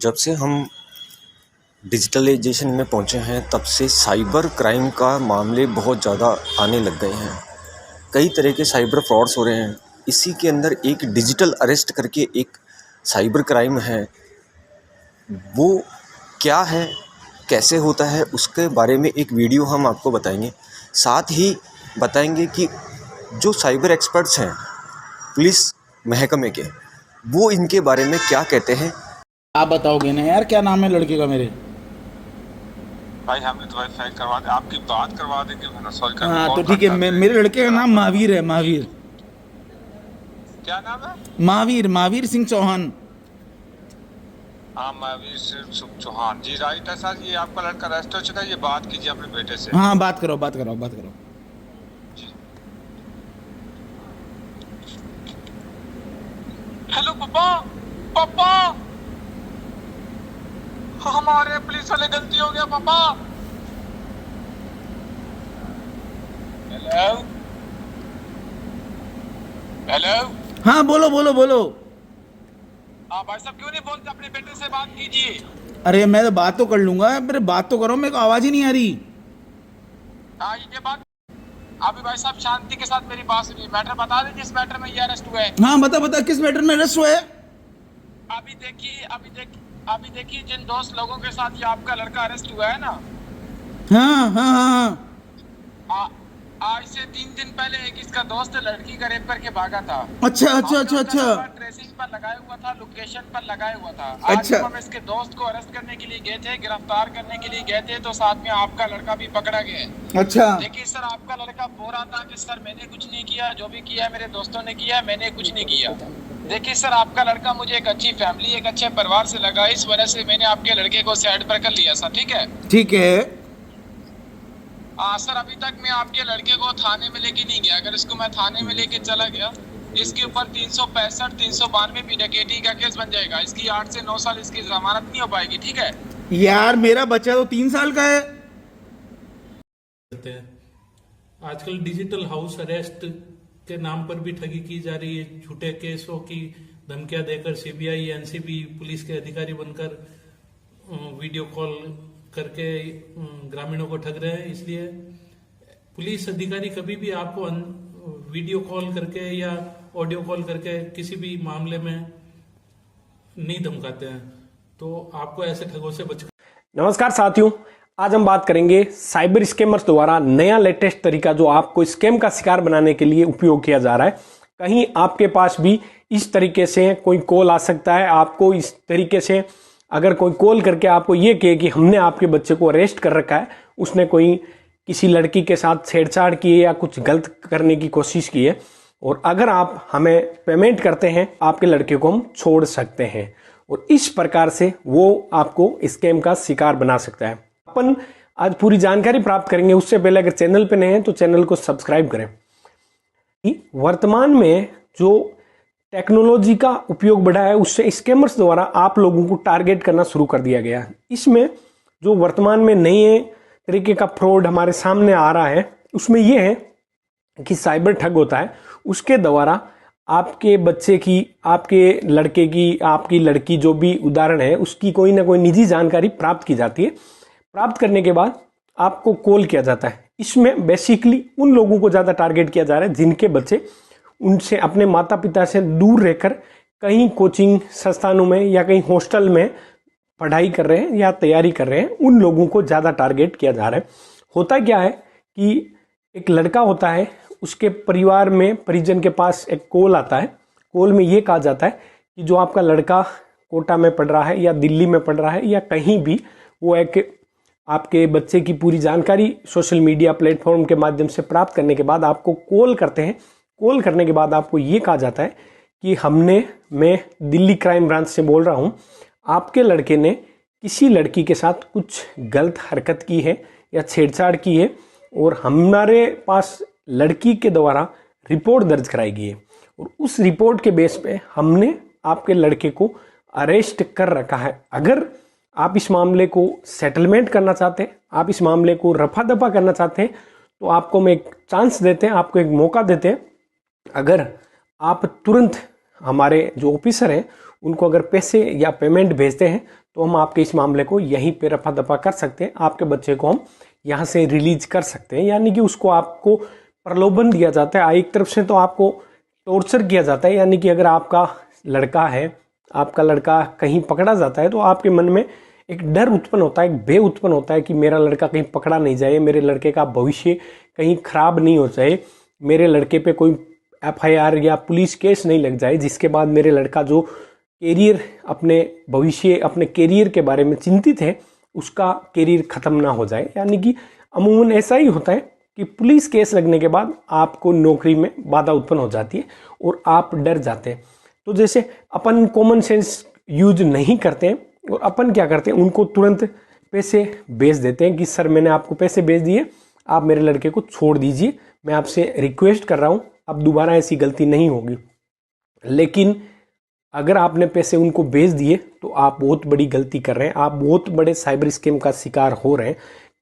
जब से हम डिजिटलाइजेशन में पहुंचे हैं तब से साइबर क्राइम का मामले बहुत ज़्यादा आने लग गए हैं। कई तरह के साइबर फ्रॉड्स हो रहे हैं। इसी के अंदर एक डिजिटल अरेस्ट करके एक साइबर क्राइम है। वो क्या है, कैसे होता है, उसके बारे में एक वीडियो हम आपको बताएंगे। साथ ही बताएंगे कि जो साइबर एक्सपर्ट्स हैं पुलिस महकमे के, वो इनके बारे में क्या कहते हैं। आप बताओगे ना यार, क्या नाम है लड़के का मेरे? भाई हमें तो वाईफाई करवा दे, आपकी बात करवा देंगे वरना सॉरी कर। हाँ तो ठीक है, मेरे लड़के का नाम महावीर है। महावीर क्या नाम है? महावीर सिंह चौहान। हाँ महावीर सिंह चौहान जी, राइट है सर। ये आपका लड़का अरेस्ट हो चुका है, ये बात कीजिए अपने बेटे से। हाँ बात करो। जी। हेलो पापा हमारे पुलिस वाले गलती हो गया पापा। हेलो हाँ बोलो। हाँ भाई साहब, क्यों नहीं बोलते? अपने बेटे से बात कीजिए। अरे मैं तो बात तो कर लूंगा, मेरे बात तो करो, मेरे को आवाज ही नहीं आ रही। हाँ ये बात अभी भाई साहब शांति के साथ मेरी बात सुनिए। मैटर बता दें जिस मैटर में ये अरेस्ट हुआ है। हाँ बता किस मैटर में अरेस्ट हुआ है? अभी देखिए जिन दोस्त लोगों के साथ ये आपका लड़का अरेस्ट हुआ है ना। हाँ। आज से 3 दिन पहले एक इसका दोस्त लड़की का रेप करके भागा था। अच्छा। ट्रेसिंग पर लगाया हुआ था, लोकेशन पर लगाया हुआ था। आज अच्छा। जब हम इसके दोस्त को अरेस्ट करने के लिए गए थे, गिरफ्तार करने के लिए गए थे, तो साथ में आपका लड़का भी पकड़ा गया है। अच्छा। देखिए सर, आपका लड़का बोल रहा था कि सर मैंने कुछ नहीं किया, जो भी किया मेरे दोस्तों ने किया, मैंने कुछ नहीं किया। देखिए सर, आपका लड़का मुझे एक अच्छी फैमिली, एक अच्छे परिवार से लगा, इस वजह से मैंने आपके लड़के को साइड पर कर लिया सर। ठीक है। सर अभी तक मैं आपके लड़के को थाने में लेके नहीं गया। अगर इसको मैं थाने में लेके चला गया, इसके ऊपर 365, 392 भी डकैती का केस बन जाएगा। इसकी 8 से 9 साल इसकी जमानत नहीं हो पाएगी। ठीक है यार, मेरा बच्चा तो 3 साल का है। आजकल डिजिटल हाउस अरेस्ट के नाम पर भी ठगी की जा रही है। झूठे केसों की धमकियां देकर सीबीआई, एनसीबी पुलिस के अधिकारी बनकर वीडियो कॉल करके ग्रामीणों को ठग रहे हैं। इसलिए पुलिस अधिकारी कभी भी आपको वीडियो कॉल करके या ऑडियो कॉल करके किसी भी मामले में नहीं धमकाते हैं, तो आपको ऐसे ठगों से बच। नमस्कार साथियों, आज हम बात करेंगे साइबर स्कैमर्स द्वारा नया लेटेस्ट तरीका जो आपको स्कैम का शिकार बनाने के लिए उपयोग किया जा रहा है। कहीं आपके पास भी इस तरीके से कोई कॉल आ सकता है। आपको इस तरीके से अगर कोई कॉल करके आपको ये कहे कि हमने आपके बच्चे को अरेस्ट कर रखा है, उसने कोई किसी लड़की के साथ छेड़छाड़ की है या कुछ गलत करने की कोशिश की है, और अगर आप हमें पेमेंट करते हैं आपके लड़के को हम छोड़ सकते हैं, और इस प्रकार से वो आपको स्कैम का शिकार बना सकता है। अपन आज पूरी जानकारी प्राप्त करेंगे। उससे पहले अगर चैनल पे नए हैं तो चैनल को सब्सक्राइब करें। वर्तमान में जो टेक्नोलॉजी का उपयोग बढ़ा है, उससे स्कैमर्स द्वारा आप लोगों को टारगेट करना शुरू कर दिया गया है। इसमें जो वर्तमान में नए तरीके का फ्रॉड हमारे सामने आ रहा है, उसमें यह है कि साइबर ठग होता है। उसके द्वारा आपके बच्चे की, आपके लड़के की, आपकी लड़की जो भी उदाहरण है, उसकी कोई ना कोई निजी जानकारी प्राप्त की जाती है। प्राप्त करने के बाद आपको कॉल किया जाता है। इसमें बेसिकली उन लोगों को ज़्यादा टारगेट किया जा रहा है जिनके बच्चे उनसे, अपने माता पिता से दूर रहकर कहीं कोचिंग संस्थानों में या कहीं हॉस्टल में पढ़ाई कर रहे हैं या तैयारी कर रहे हैं। उन लोगों को ज़्यादा टारगेट किया जा रहा है। होता क्या है कि एक लड़का होता है, उसके परिवार में परिजन के पास एक कॉल आता है। कॉल में ये कहा जाता है कि जो आपका लड़का कोटा में पढ़ रहा है या दिल्ली में पढ़ रहा है या कहीं भी, वो एक आपके बच्चे की पूरी जानकारी सोशल मीडिया प्लेटफॉर्म के माध्यम से प्राप्त करने के बाद आपको कॉल करते हैं। कॉल करने के बाद आपको ये कहा जाता है कि मैं दिल्ली क्राइम ब्रांच से बोल रहा हूँ, आपके लड़के ने किसी लड़की के साथ कुछ गलत हरकत की है या छेड़छाड़ की है, और हमारे पास लड़की के द्वारा रिपोर्ट दर्ज कराई गई है, और उस रिपोर्ट के बेस पे हमने आपके लड़के को अरेस्ट कर रखा है। अगर आप इस मामले को सेटलमेंट करना चाहते हैं, आप इस मामले को रफा दफा करना चाहते हैं, तो आपको हम एक चांस देते हैं, आपको एक मौका देते हैं। अगर आप तुरंत हमारे जो ऑफिसर हैं उनको अगर पैसे या पेमेंट भेजते हैं तो हम आपके इस मामले को यहीं पे रफा दफा कर सकते हैं, आपके बच्चे को हम यहाँ से रिलीज कर सकते हैं। यानी कि उसको आपको प्रलोभन दिया जाता है, एक तरफ से तो आपको टॉर्चर किया जाता है। यानी कि अगर आपका लड़का है, आपका लड़का कहीं पकड़ा जाता है तो आपके मन में एक डर उत्पन्न होता है, एक भय उत्पन्न होता है कि मेरा लड़का कहीं पकड़ा नहीं जाए, मेरे लड़के का भविष्य कहीं खराब नहीं हो जाए, मेरे लड़के पे कोई FIR या पुलिस केस नहीं लग जाए, जिसके बाद मेरे लड़का जो कैरियर, अपने भविष्य, अपने कैरियर के बारे में चिंतित है, उसका कैरियर खत्म ना हो जाए। यानी कि अमूमन ऐसा ही होता है कि पुलिस केस लगने के बाद आपको नौकरी में बाधा उत्पन्न हो जाती है और आप डर जाते हैं। तो जैसे अपन कॉमन सेंस यूज नहीं करते हैं और अपन क्या करते हैं, उनको तुरंत पैसे भेज देते हैं कि सर मैंने आपको पैसे भेज दिए, आप मेरे लड़के को छोड़ दीजिए, मैं आपसे रिक्वेस्ट कर रहा हूँ, अब दोबारा ऐसी गलती नहीं होगी। लेकिन अगर आपने पैसे उनको भेज दिए तो आप बहुत बड़ी गलती कर रहे हैं, आप बहुत बड़े साइबर स्कैम का शिकार हो रहे हैं।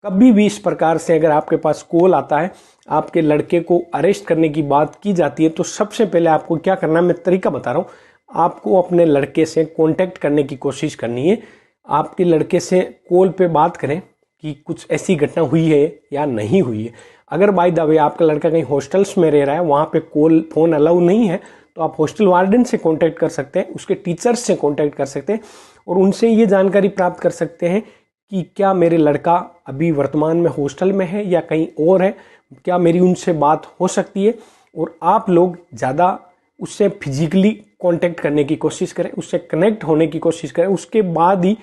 कभी भी इस प्रकार से अगर आपके पास कॉल आता है, आपके लड़के को अरेस्ट करने की बात की जाती है, तो सबसे पहले आपको क्या करना है, मैं तरीका बता रहा हूँ। आपको अपने लड़के से कांटेक्ट करने की कोशिश करनी है, आपके लड़के से कॉल पे बात करें कि कुछ ऐसी घटना हुई है या नहीं हुई है। अगर बाय द वे आपका लड़का कहीं हॉस्टल्स में रह रहा है, वहाँ पे कॉल फोन अलाउ नहीं है, तो आप हॉस्टल वार्डन से कांटेक्ट कर सकते हैं, उसके टीचर्स से कांटेक्ट कर सकते हैं और उनसे ये जानकारी प्राप्त कर सकते हैं कि क्या मेरे लड़का अभी वर्तमान में हॉस्टल में है या कहीं और है, क्या मेरी उनसे बात हो सकती है। और आप लोग ज़्यादा उससे फिजिकली कांटेक्ट करने की कोशिश करें, उससे कनेक्ट होने की कोशिश करें, उसके बाद ही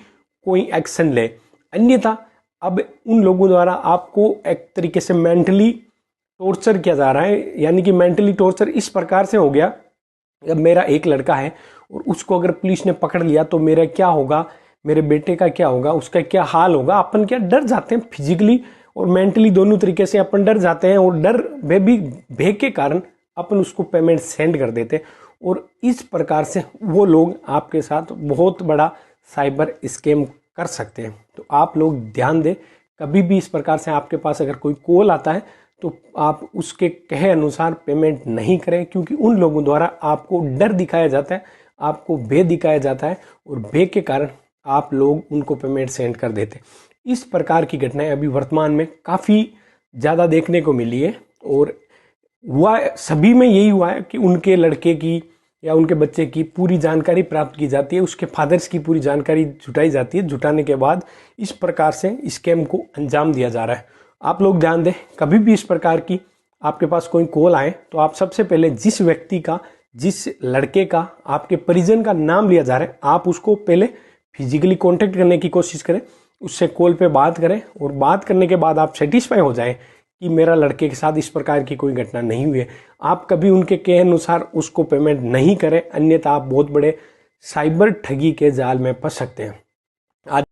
कोई एक्शन ले। अन्यथा अब उन लोगों द्वारा आपको एक तरीके से मेंटली टॉर्चर किया जा रहा है। यानी कि मेंटली टॉर्चर इस प्रकार से हो गया, अब मेरा एक लड़का है और उसको अगर पुलिस ने पकड़ लिया तो मेरा क्या होगा, मेरे बेटे का क्या होगा, उसका क्या हाल होगा। अपन क्या डर जाते हैं, फिजिकली और मेंटली दोनों तरीके से अपन डर जाते हैं और डर भय के कारण अपन उसको पेमेंट सेंड कर देते हैं और इस प्रकार से वो लोग आपके साथ बहुत बड़ा साइबर स्कैम कर सकते हैं। तो आप लोग ध्यान दें, कभी भी इस प्रकार से आपके पास अगर कोई कॉल आता है तो आप उसके कहे अनुसार पेमेंट नहीं करें, क्योंकि उन लोगों द्वारा आपको डर दिखाया जाता है, आपको भय दिखाया जाता है और भय के कारण आप लोग उनको पेमेंट सेंड कर देते हैं। इस प्रकार की घटनाएं अभी वर्तमान में काफ़ी ज़्यादा देखने को मिली है और हुआ सभी में यही हुआ है कि उनके लड़के की या उनके बच्चे की पूरी जानकारी प्राप्त की जाती है, उसके फादर्स की पूरी जानकारी जुटाई जाती है, जुटाने के बाद इस प्रकार से स्कैम को अंजाम दिया जा रहा है। आप लोग ध्यान दें, कभी भी इस प्रकार की आपके पास कोई कॉल आए तो आप सबसे पहले जिस व्यक्ति का, जिस लड़के का, आपके परिजन का नाम लिया जा रहा है, आप उसको पहले फिजिकली कांटेक्ट करने की कोशिश करें, उससे कॉल पे बात करें और बात करने के बाद आप सेटिस्फाई हो जाएं कि मेरा लड़के के साथ इस प्रकार की कोई घटना नहीं हुई है। आप कभी उनके कहे अनुसार उसको पेमेंट नहीं करें, अन्यथा आप बहुत बड़े साइबर ठगी के जाल में फंस सकते हैं। आज